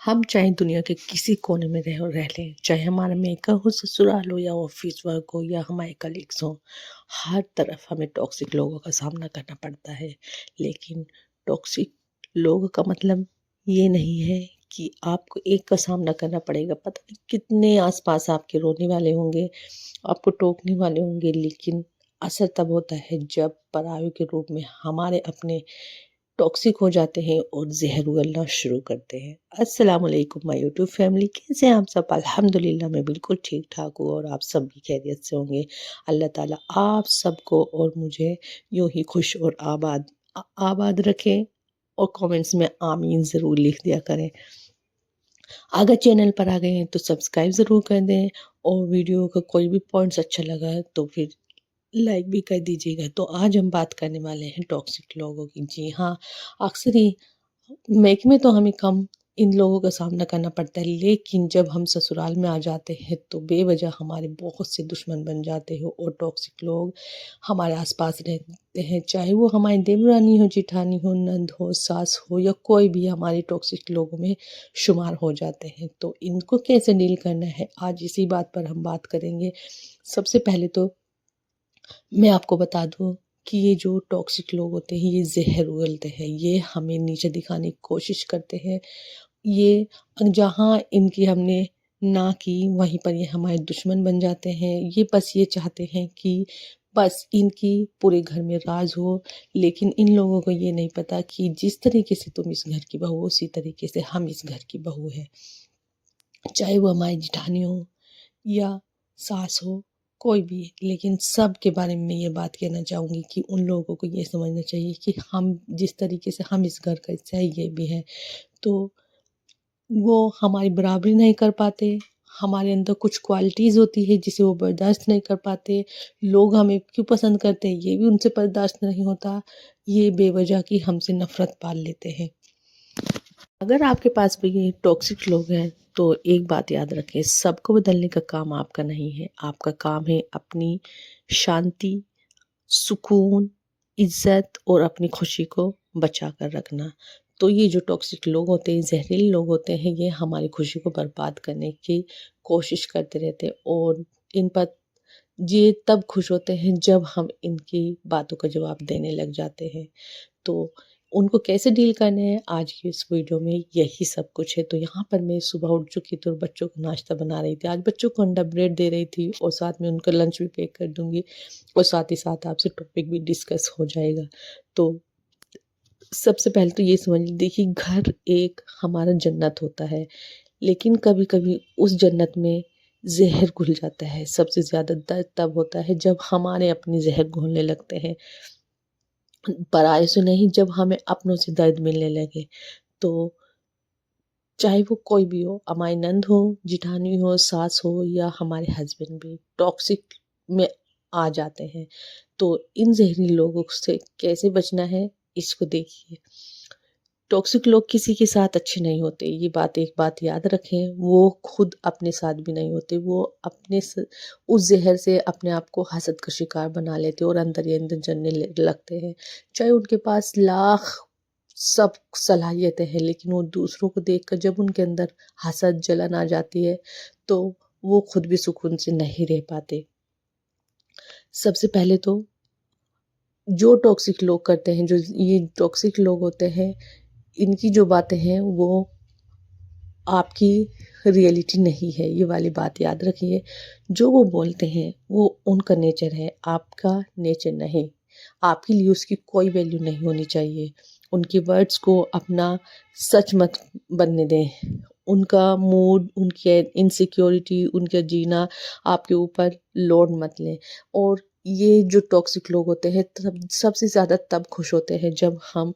हम चाहे दुनिया के किसी कोने में रह लें, चाहे हमारा मेका हो, ससुराल हो या ऑफिस वर्क हो या हमारे कलीग्स हों, हर तरफ हमें टॉक्सिक लोगों का सामना करना पड़ता है। लेकिन टॉक्सिक लोगों का मतलब ये नहीं है कि आपको एक का सामना करना पड़ेगा। पता नहीं कितने आस-पास आपके रोने वाले होंगे, आपको टोकने वाले होंगे, लेकिन असर तब होता है जब पराये के रूप में हमारे अपने टॉक्सिक हो जाते हैं और ज़हर उगलना शुरू करते हैं। अस्सलाम वालेकुम माय यूट्यूब फैमिली, कैसे हैं आप सब? अल्हम्दुलिल्लाह मैं बिल्कुल ठीक-ठाक हूँ और आप सब भी खैरियत से होंगे। अल्लाह ताला आप सबको और मुझे यूँ ही खुश और आबाद रखें और कमेंट्स में आमीन ज़रूर लिख दिया करें। अगर चैनल पर आ गए हैं तो सब्सक्राइब ज़रूर कर दें और वीडियो का कोई भी पॉइंट्स अच्छा लगा है तो फिर लाइक भी कर दीजिएगा। तो आज हम बात करने वाले हैं टॉक्सिक लोगों की। जी हाँ, अक्सर ही मेक में तो हमें कम इन लोगों का सामना करना पड़ता है, लेकिन जब हम ससुराल में आ जाते हैं तो बेवजह हमारे बहुत से दुश्मन बन जाते हैं और टॉक्सिक लोग हमारे आस-पास रहते हैं। चाहे वो हमारी देवरानी हो, जेठानी हो, नंद हो, सास हो या कोई भी हमारे टॉक्सिक लोगों में शुमार हो जाते हैं। तो इनको कैसे डील करना है, आज इसी बात पर हम बात करेंगे। सबसे पहले तो मैं आपको बता दूँ कि ये जो टॉक्सिक लोग होते हैं, ये ज़हर उगलते हैं, ये हमें नीचे दिखाने की कोशिश करते हैं। ये जहाँ इनकी हमने ना की, वहीं पर ये हमारे दुश्मन बन जाते हैं। ये बस ये चाहते हैं कि बस इनकी पूरे घर में राज हो, लेकिन इन लोगों को ये नहीं पता कि जिस तरीके से तुम इस घर की बहू हो, उसी तरीके से हम इस घर की बहू हैं। चाहे वो हमारी जेठानी हो या सास हो, कोई भी। लेकिन सब के बारे में मैं ये बात कहना चाहूँगी कि उन लोगों को ये समझना चाहिए कि हम जिस तरीके से हम इस घर का हिस्सा है, ये भी है। तो वो हमारी बराबरी नहीं कर पाते, हमारे अंदर कुछ क्वालिटीज़ होती है जिसे वो बर्दाश्त नहीं कर पाते। लोग हमें क्यों पसंद करते हैं, ये भी उनसे बर्दाश्त नहीं होता। ये बेवजह की हमसे नफ़रत पाल लेते हैं। अगर आपके पास भी ये टॉक्सिक लोग हैं तो एक बात याद रखें, सबको बदलने का काम आपका नहीं है। आपका काम है अपनी शांति, सुकून, इज़्ज़त और अपनी खुशी को बचा कर रखना। तो ये जो टॉक्सिक लोग होते हैं, ज़हरीले लोग होते हैं, ये हमारी खुशी को बर्बाद करने की कोशिश करते रहते हैं और इन पर ये तब खुश होते हैं जब हम इनकी बातों का जवाब देने लग जाते हैं। तो उनको कैसे डील करना है, आज की इस वीडियो में यही सब कुछ है। तो यहाँ पर मैं सुबह उठ चुकी थी और बच्चों को नाश्ता बना रही थी। आज बच्चों को अंडा ब्रेड दे रही थी और साथ में उनका लंच भी पैक कर दूँगी और साथ ही साथ आपसे टॉपिक भी डिस्कस हो जाएगा। तो सबसे पहले तो ये समझ लीजिए, देखिए घर एक हमारा जन्नत होता है, लेकिन कभी-कभी उस जन्नत में ज़हर घुल जाता है। सबसे ज़्यादा दर्द तब होता है जब हमारे अपने ज़हर घुलने लगते हैं। पराये से नहीं, जब हमें अपनों से दर्द मिलने लगे। तो चाहे वो कोई भी हो, हमारी नंद हो, जेठानी हो, सास हो या हमारे हस्बैंड भी टॉक्सिक में आ जाते हैं। तो इन ज़हरीले लोगों से कैसे बचना है, इसको देखिए। टॉक्सिक लोग किसी के साथ अच्छे नहीं होते, ये एक बात याद रखें। वो खुद अपने साथ भी नहीं होते, वो अपने उस ज़हर से अपने आप को हसद का शिकार बना लेते हैं और अंदर ही अंदर जलने लगते हैं। चाहे उनके पास लाख सब सलाहियतें हैं, लेकिन वो दूसरों को देखकर जब उनके अंदर हसद, जलन आ जाती है, तो वो खुद भी सुकून से नहीं रह पाते। सबसे पहले तो जो टॉक्सिक लोग करते हैं, जो ये टॉक्सिक लोग होते हैं, इनकी जो बातें हैं वो आपकी रियलिटी नहीं है, ये वाली बात याद रखिए। जो वो बोलते हैं वो उनका नेचर है, आपका नेचर नहीं। आपके लिए उसकी कोई वैल्यू नहीं होनी चाहिए। उनके वर्ड्स को अपना सच मत बनने दें। उनका मूड, उनकी इनसिक्योरिटी, उनका जीना आपके ऊपर लोड मत लें। और ये जो टॉक्सिक लोग होते हैं तब सबसे ज़्यादा तब खुश होते हैं जब हम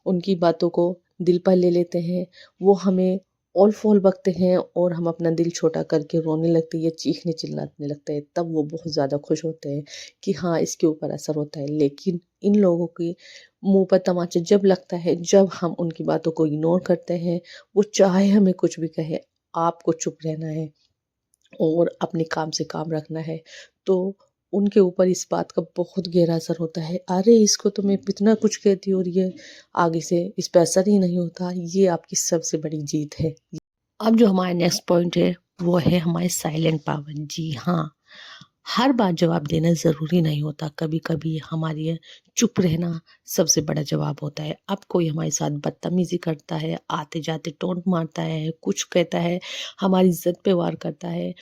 उनकी बातों को दिल पर ले लेते हैं। वो हमें ऑल-फॉल बकते हैं और हम अपना दिल छोटा करके रोने लगते हैं या चीखने-चिल्लाने लगते हैं, तब वो बहुत ज़्यादा खुश होते हैं कि हाँ, इसके ऊपर असर होता है। लेकिन इन लोगों के मुँह पर तमाचा जब लगता है, जब हम उनकी बातों को इग्नोर करते हैं, वो चाहे हमें कुछ भी कहें, आपको चुप रहना है और अपने काम से काम रखना है। तो उनके ऊपर इस बात का बहुत गहरा असर होता है, अरे इसको तो मैं इतना कुछ कहती हूँ और ये आगे से इस पे असर ही नहीं होता, ये आपकी सबसे बड़ी जीत है। अब जो हमारा नेक्स्ट पॉइंट है वो है हमारे साइलेंट पावर। जी हाँ, हर बार जवाब देना ज़रूरी नहीं होता, कभी-कभी हमारे ये चुप रहना सबसे बड़ा जवाब होता है। अब कोई हमारे साथ बदतमीज़ी करता है, आते-जाते टोंट मारता है, कुछ कहता है, हमारी इज़्ज़त पे वार करता है,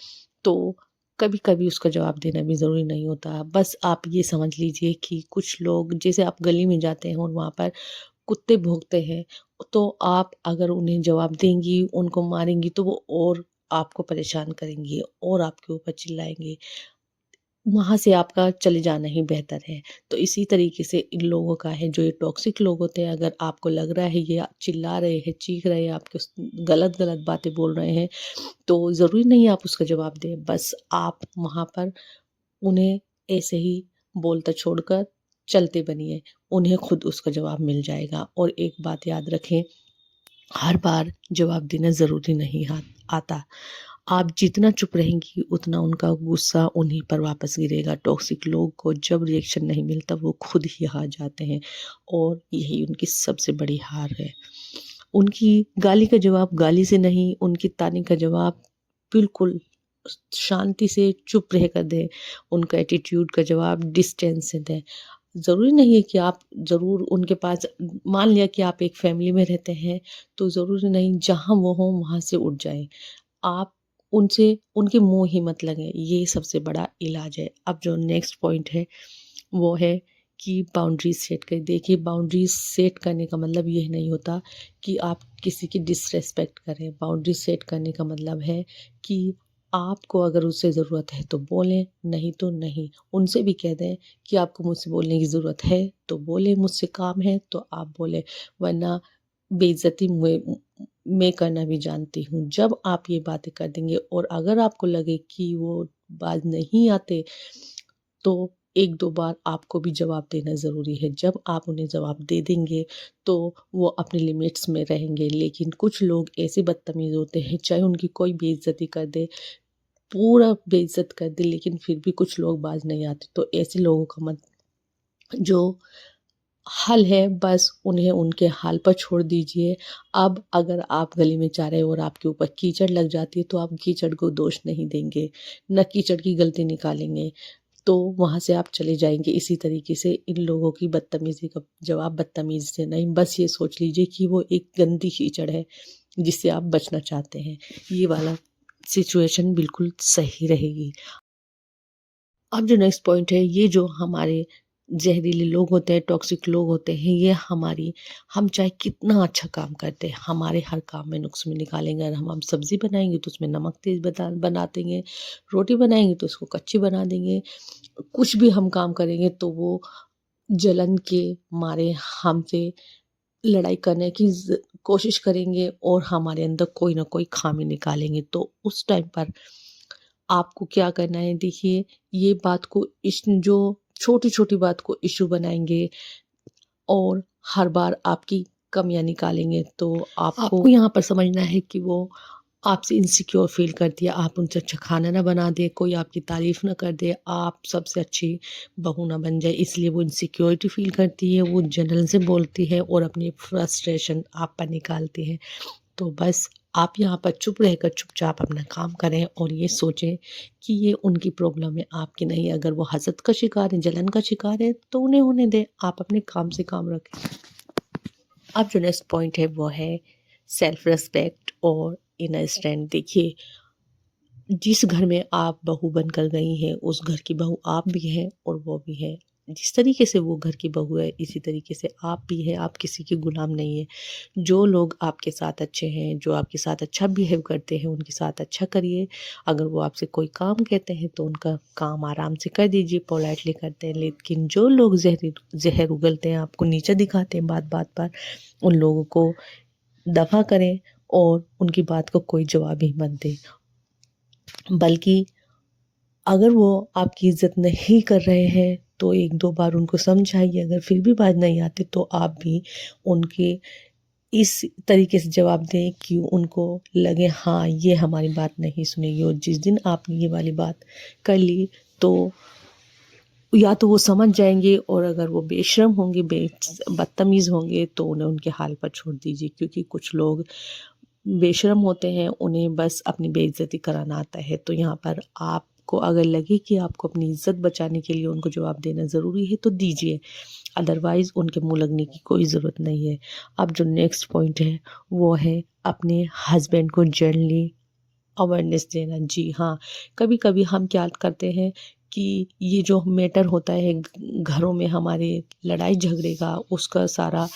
तो कभी-कभी उसका जवाब देना भी ज़रूरी नहीं होता। बस आप ये समझ लीजिए कि कुछ लोग जैसे आप गली में जाते हैं और वहाँ पर कुत्ते भौंकते हैं, तो आप अगर उन्हें जवाब देंगी, उनको मारेंगी तो वो और आपको परेशान करेंगी और आपके ऊपर चिल्लाएँगे। वहाँ से आपका चले जाना ही बेहतर है। तो इसी तरीके से इन लोगों का है, जो ये टॉक्सिक लोग होते हैं, अगर आपको लग रहा है ये चिल्ला रहे हैं, चीख रहे हैं, आपके गलत-गलत बातें बोल रहे हैं, तो ज़रूरी नहीं है आप उसका जवाब दें। बस आप वहाँ पर उन्हें ऐसे ही बोलता छोड़कर चलते बनिए, उन्हें खुद उसका जवाब मिल जाएगा। और एक बात याद रखें, हर बार जवाब देना ज़रूरी नहीं आता। आप जितना चुप रहेंगी, उतना उनका गुस्सा उन्हीं पर वापस गिरेगा। टॉक्सिक लोग को जब रिएक्शन नहीं मिलता, वो खुद ही हार जाते हैं और यही उनकी सबसे बड़ी हार है। उनकी गाली का जवाब गाली से नहीं, उनकी ताने का जवाब बिल्कुल शांति से चुप रहकर दें। उनका एटीट्यूड का जवाब डिस्टेंस से दें। ज़रूरी नहीं है कि आप ज़रूर उनके पास, मान लिया कि आप एक फैमिली में रहते हैं, तो ज़रूरी नहीं जहाँ वो हों वहाँ से उठ जाएँ। आप उनसे उनके मुँह ही मत लगें, ये सबसे बड़ा इलाज है। अब जो नेक्स्ट पॉइंट है, वो है कि बाउंड्रीज़ सेट करें। देखिए, बाउंड्रीज़ सेट करने का मतलब ये नहीं होता कि आप किसी की डिसरिस्पेक्ट करें। बाउंड्री सेट करने का मतलब है कि आपको अगर उससे ज़रूरत है तो बोलें, नहीं तो नहीं। उनसे भी कह दें कि आपको मुझसे बोलने की ज़रूरत है तो बोलें, मुझसे काम है तो आप बोलें, वरना बेइज़्ज़ती मैं करना भी जानती हूँ। जब आप ये बातें कर देंगे और अगर आपको लगे कि वो बाज नहीं आते, तो 1-2 बार आपको भी जवाब देना ज़रूरी है। जब आप उन्हें जवाब दे देंगे, तो वो अपनी लिमिट्स में रहेंगे। लेकिन कुछ लोग ऐसे बदतमीज़ होते हैं, चाहे उनकी कोई बेइज़्ज़ती कर दे, पूरा बेइज़्ज़त कर दे, लेकिन फिर भी कुछ लोग बाज नहीं आते। तो ऐसे लोगों का मत जो हल है, बस उन्हें उनके हाल पर छोड़ दीजिए। अब अगर आप गली में जा रहे हो और आपके ऊपर कीचड़ लग जाती है, तो आप कीचड़ को दोष नहीं देंगे, ना कीचड़ की गलती निकालेंगे, तो वहाँ से आप चले जाएँगे। इसी तरीके से इन लोगों की बदतमीज़ी का जवाब बदतमीज़ी से नहीं, बस ये सोच लीजिए कि वो एक गंदी कीचड़ है, जिससे आप बचना चाहते हैं। ये वाला सिचुएशन बिल्कुल सही रहेगी। अब जो नेक्स्ट पॉइंट है, ये जो हमारे ज़हरीले लोग होते हैं, टॉक्सिक लोग होते हैं, ये हम चाहे कितना अच्छा काम करते हैं, हमारे हर काम में नुक्स में निकालेंगे। अगर हम सब्ज़ी बनाएँगे तो उसमें नमक तेज़ बना देंगे, रोटी बनाएँगे तो उसको कच्ची बना देंगे। कुछ भी हम काम करेंगे तो वो जलन के मारे हमसे लड़ाई करने की कोशिश करेंगे और हमारे अंदर कोई ना कोई खामी निकालेंगे। तो उस टाइम पर आपको क्या करना है, देखिए, ये बात को जो छोटी-छोटी बात को इश्यू बनाएँगे और हर बार आपकी कमियाँ निकालेंगे, तो आपको यहाँ पर समझना है कि वो आपसे इनसिक्योर फ़ील करती है। आप उनसे अच्छा खाना ना बना दें, कोई आपकी तारीफ़ ना कर दे, आप सबसे अच्छी बहू ना बन जाए, इसलिए वो इनसिक्योरिटी फ़ील करती है, वो जलन से बोलती है और अपनी फ्रस्ट्रेशन आप पर निकालती है। तो बस आप यहाँ पर चुप रहकर चुपचाप अपना काम करें और ये सोचें कि ये उनकी प्रॉब्लम है, आपकी नहीं। अगर वो हसद का शिकार है, जलन का शिकार है, तो उन्हें होने दें, आप अपने काम से काम रखें। अब जो नेक्स्ट पॉइंट है वो है सेल्फ रिस्पेक्ट और इनर स्ट्रेंथ। देखिए, जिस घर में आप बहू बनकर गई हैं, उस घर की बहू आप भी हैं और वो भी है। जिस तरीके से वो घर की बहू है, इसी तरीके से आप भी हैं, आप किसी के गुलाम नहीं हैं। जो लोग आपके साथ अच्छे हैं, जो आपके साथ अच्छा बिहेव करते हैं, उनके साथ अच्छा करिए। अगर वो आपसे कोई काम कहते हैं, तो उनका काम आराम से कर दीजिए, पोलाइटली करते हैं। लेकिन जो लोग ज़हर उगलते हैं, आपको नीचा दिखाते हैं बात-बात पर, उन लोगों को दफ़ा करें और उनकी बात को कोई जवाब ही मत दें। बल्कि अगर वो आपकी इज़्ज़त नहीं कर रहे हैं, तो 1-2 बार उनको समझाइए, अगर फिर भी बाज नहीं आते, तो आप भी उनके इस तरीके से जवाब दें कि उनको लगे हाँ, ये हमारी बात नहीं सुनेगी। और जिस दिन आपने ये वाली बात कर ली, तो या तो वो समझ जाएँगे, और अगर वो बेशर्म होंगे, बदतमीज़ होंगे, तो उन्हें उनके हाल पर छोड़ दीजिए, क्योंकि कुछ लोग बेशर्म होते हैं, उन्हें बस अपनी बेइज्जती कराना आता है। तो यहाँ पर आपको अगर लगे कि आपको अपनी इज़्ज़त बचाने के लिए उनको जवाब देना ज़रूरी है तो दीजिए, अदरवाइज़ उनके मुँह लगने की कोई ज़रूरत नहीं है। अब जो नेक्स्ट पॉइंट है वो है अपने हस्बैंड को जेन्युइनली अवेयरनेस देना। जी हाँ, कभी-कभी हम क्या करते हैं कि ये जो मैटर होता है घरों में हमारे लड़ाई झगड़े का, उसका सारा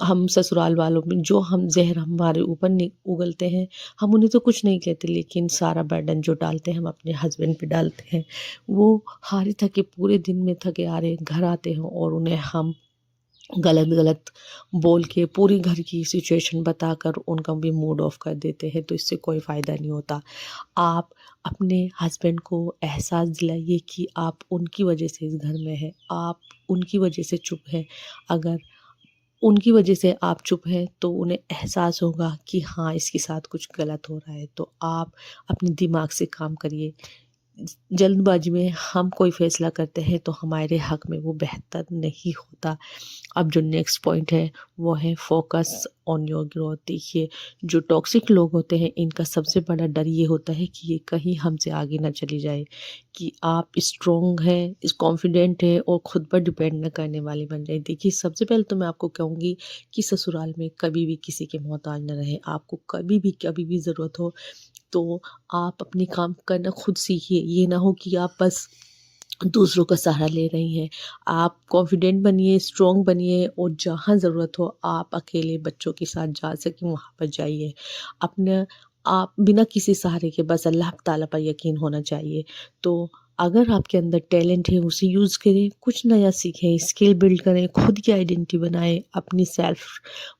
हम ससुराल वालों में जो हम ज़हर हमारे ऊपर उगलते हैं, हम उन्हें तो कुछ नहीं कहते, लेकिन सारा बर्डन जो डालते हैं हम अपने हस्बैंड पे डालते हैं। वो हारे थके पूरे दिन में थके आ रहे घर आते हैं और उन्हें हम गलत-गलत बोल के पूरी घर की सिचुएशन बताकर उनका भी मूड ऑफ कर देते हैं, तो इससे कोई फ़ायदा नहीं होता। आप अपने हस्बैंड को एहसास दिलाइए कि आप उनकी वजह से इस घर में हैं, आप उनकी वजह से चुप हैं। अगर उनकी वजह से आप चुप हैं तो उन्हें एहसास होगा कि हाँ, इसके साथ कुछ गलत हो रहा है। तो आप अपने दिमाग से काम करिए। जल्दबाजी में हम कोई फ़ैसला करते हैं तो हमारे हक़ में वो बेहतर नहीं होता। अब जो नेक्स्ट पॉइंट है वो है फ़ोकस ऑन योर ग्रोथ। देखिए, जो टॉक्सिक लोग होते हैं इनका सबसे बड़ा डर ये होता है कि ये कहीं हमसे आगे ना चली जाए, कि आप स्ट्रॉन्ग हैं, कॉन्फिडेंट हैं और खुद पर डिपेंड ना करने वाले बन जाए। देखिए, सबसे पहले तो मैं आपको कहूँगी कि ससुराल में कभी भी किसी के मोहताज ना रहें। आपको कभी भी ज़रूरत हो तो आप अपने काम करना खुद सीखिए। ये ना हो कि आप बस दूसरों का सहारा ले रही हैं। आप कॉन्फिडेंट बनिए, स्ट्रॉन्ग बनिए और जहाँ ज़रूरत हो आप अकेले बच्चों के साथ जा सकें वहाँ पर जाइए। अपना आप बिना किसी सहारे के बस अल्लाह ताला पर यकीन होना चाहिए। तो अगर आपके अंदर टैलेंट है उसे यूज़ करें, कुछ नया सीखें, स्किल बिल्ड करें, खुद की आइडेंटिटी बनाएँ, अपनी सेल्फ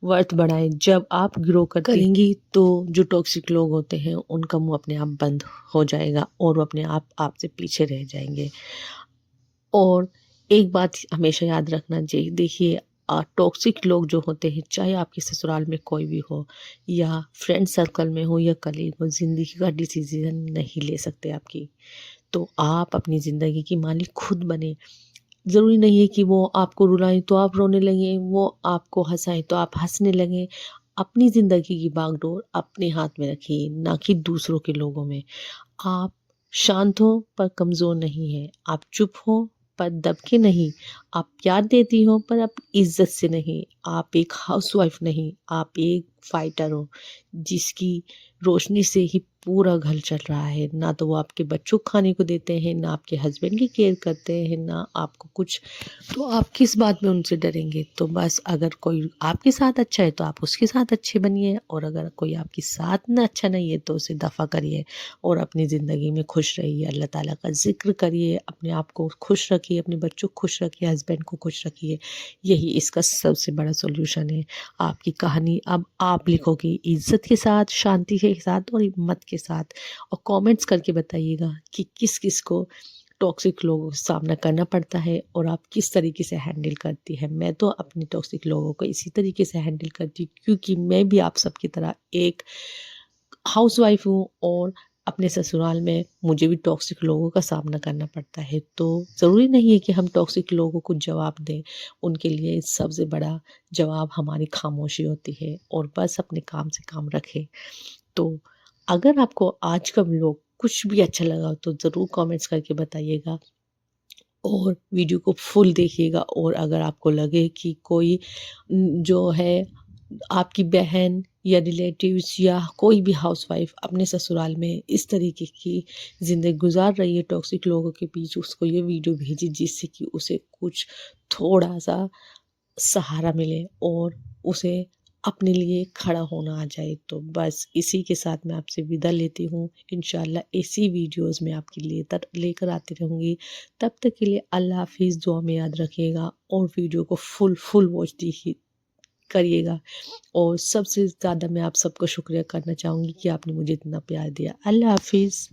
वर्थ बढ़ाएँ। जब आप ग्रो करेंगी तो जो टॉक्सिक लोग होते हैं उनका मुँह अपने आप बंद हो जाएगा और वो अपने आप आपसे पीछे रह जाएँगे। और एक बात हमेशा याद रखना चाहिए, देखिए टॉक्सिक लोग जो होते हैं चाहे आपके ससुराल में कोई भी हो या फ्रेंड सर्कल में हो या कलीग हो, ज़िंदगी का डिसीजन नहीं ले सकते आपकी। तो आप अपनी ज़िंदगी की मालिक खुद बने। ज़रूरी नहीं है कि वो आपको रुलाएँ तो आप रोने लगें, वो आपको हँसाएँ तो आप हँसने लगें। अपनी ज़िंदगी की बागडोर अपने हाथ में रखिए, ना कि दूसरों के लोगों में। आप शांत हो पर कमज़ोर नहीं हैं, आप चुप हो पर दब के नहीं, आप प्यार देती हो पर आप इज़्ज़त से नहीं, आप एक हाउसवाइफ़ नहीं, आप एक फाइटर हो, जिसकी रोशनी से ही पूरा घर चल रहा है। ना तो वो आपके बच्चों को खाने को देते हैं, ना आपके हस्बैंड की केयर करते हैं, ना आपको कुछ, तो आप किस बात में उनसे डरेंगे? तो बस अगर कोई आपके साथ अच्छा है तो आप उसके साथ अच्छे बनिए और अगर कोई आपके साथ ना अच्छा नहीं है तो उसे दफ़ा करिए और अपनी ज़िंदगी में खुश रहिए। अल्लाह ताला का ज़िक्र करिए, अपने आप को खुश रखिए, अपने बच्चों को खुश रखिए, हस्बैंड को खुश रखिए। यही इसका सबसे बड़ा सॉल्यूशन है। आपकी कहानी अब आप लिखोगे इज़्ज़त के साथ, शांति के साथ और हिम्मत के साथ, और कमेंट्स करके बताइएगा कि किस-किस को टॉक्सिक लोगों का सामना करना पड़ता है और आप किस तरीके से हैंडल करती हैं। मैं तो अपने टॉक्सिक लोगों को इसी तरीके से हैंडल करती हूँ क्योंकि मैं भी आप सबकी तरह एक हाउसवाइफ़ हूँ और अपने ससुराल में मुझे भी टॉक्सिक लोगों का सामना करना पड़ता है। तो ज़रूरी नहीं है कि हम टॉक्सिक लोगों को जवाब दें, उनके लिए सबसे बड़ा जवाब हमारी खामोशी होती है और बस अपने काम से काम रखें। तो अगर आपको आज का व्लॉग कुछ भी अच्छा लगा तो ज़रूर कमेंट्स करके बताइएगा और वीडियो को फुल देखिएगा। और अगर आपको लगे कि कोई जो है आपकी बहन या रिलेटिव्स या कोई भी हाउसवाइफ अपने ससुराल में इस तरीके की ज़िंदगी गुजार रही है टॉक्सिक लोगों के बीच, उसको ये वीडियो भेजिए जिससे कि उसे कुछ थोड़ा-सा सहारा मिले और उसे अपने लिए खड़ा होना आ जाए। तो बस इसी के साथ मैं आपसे विदा लेती हूँ। इंशाल्लाह ऐसी वीडियोज़ मैं आपके लिए लेकर आती रहूँगी। तब तक के लिए अल्लाह हाफ़िज़, दुआ में याद रखिएगा और वीडियो को फुल वॉच करिएगा। और सबसे ज़्यादा मैं आप सबका शुक्रिया करना चाहूँगी कि आपने मुझे इतना प्यार दिया। अल्लाह हाफ़िज़।